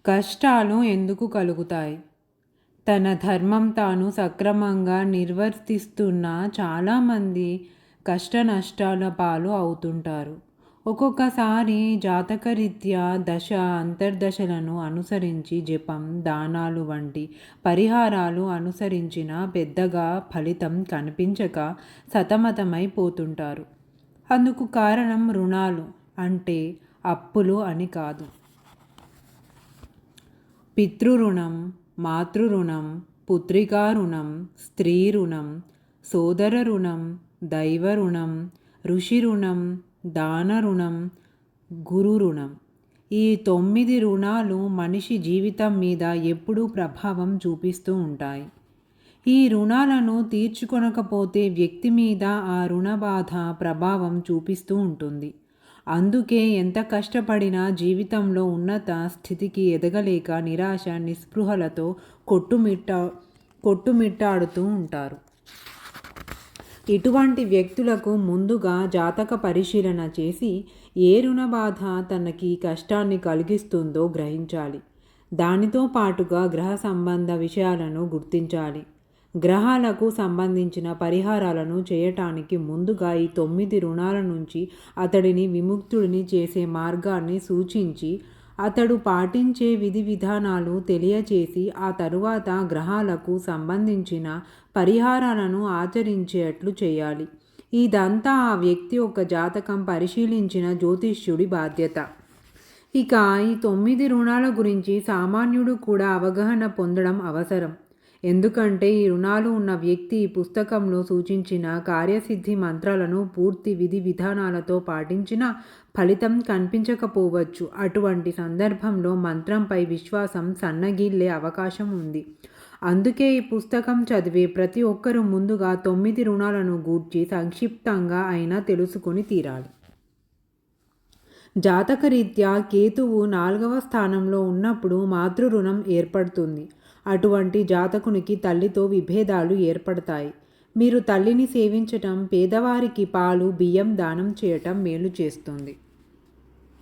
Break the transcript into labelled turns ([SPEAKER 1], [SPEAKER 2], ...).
[SPEAKER 1] కష్టాలు ఎందుకు కలుగుతాయి? తన ధర్మం తాను సక్రమంగా నిర్వర్తిస్తున్న చాలామంది కష్ట నష్టాల పాలు అవుతుంటారు. ఒక్కొక్కసారి జాతకరీత్యా దశ అంతర్దశలను అనుసరించి జపం, దానాలు వంటి పరిహారాలు అనుసరించినా పెద్దగా ఫలితం కనిపించక సతమతమైపోతుంటారు. అందుకు కారణం రుణాలు అంటే అప్పులు అని కాదు. పితృరుణం, మాతృరుణం, పుత్రికా రుణం, స్త్రీ రుణం, సోదర రుణం, దైవ రుణం, ఋషి రుణం, దాన రుణం, గురు రుణం. ఈ 9 రుణాలు మనిషి జీవితం మీద ఎప్పుడూ ప్రభావం చూపిస్తూ ఉంటాయి. ఈ రుణాలను తీర్చుకొనకపోతే వ్యక్తి మీద ఆ రుణ బాధ ప్రభావం చూపిస్తూ ఉంటుంది. అందుకే ఎంత కష్టపడినా జీవితంలో ఉన్నత స్థితికి ఎదగలేక నిరాశ నిస్పృహలతో కొట్టుమిట్టాడుతూ ఉంటారు. ఇటువంటి వ్యక్తులకు ముందుగా జాతక పరిశీలన చేసి ఏ రుణ బాధ తనకి కష్టాన్ని కలిగిస్తుందో గ్రహించాలి. దానితో పాటుగా గ్రహ సంబంధ విషయాలను గుర్తించాలి. గ్రహాలకు సంబంధించిన పరిహారాలను చేయటానికి ముందుగా ఈ 9 రుణాల నుంచి అతడిని విముక్తుడిని చేసే మార్గాన్ని సూచించి అతడు పాటించే విధి విధానాలు తెలియచేసి ఆ తరువాత గ్రహాలకు సంబంధించిన పరిహారాలను ఆచరించేట్లు చేయాలి. ఇదంతా ఆ వ్యక్తి యొక్క జాతకం పరిశీలించిన జ్యోతిష్యుడి బాధ్యత. ఇక ఈ 9 రుణాల గురించి సామాన్యుడు కూడా అవగాహన పొందడం అవసరం. ఎందుకంటే ఈ రుణాలు ఉన్న వ్యక్తి ఈ పుస్తకంలో సూచించిన కార్యసిద్ధి మంత్రాలను పూర్తి విధి విధానాలతో పాటించినా ఫలితం కనిపించకపోవచ్చు. అటువంటి సందర్భంలో మంత్రంపై విశ్వాసం సన్నగిల్లే అవకాశం ఉంది. అందుకే ఈ పుస్తకం చదివే ప్రతి ఒక్కరూ ముందుగా 9 రుణాలను గూర్చి సంక్షిప్తంగా అయినా తెలుసుకొని తీరాలి. జాతకరీత్యా కేతువు 4వ స్థానంలో ఉన్నప్పుడు మాతృరుణం ఏర్పడుతుంది. అటువంటి జాతకునికి తల్లితో విభేదాలు ఏర్పడతాయి. మీరు తల్లిని సేవించటం, పేదవారికి పాలు బియ్యం దానం చేయటం మేలు చేస్తుంది.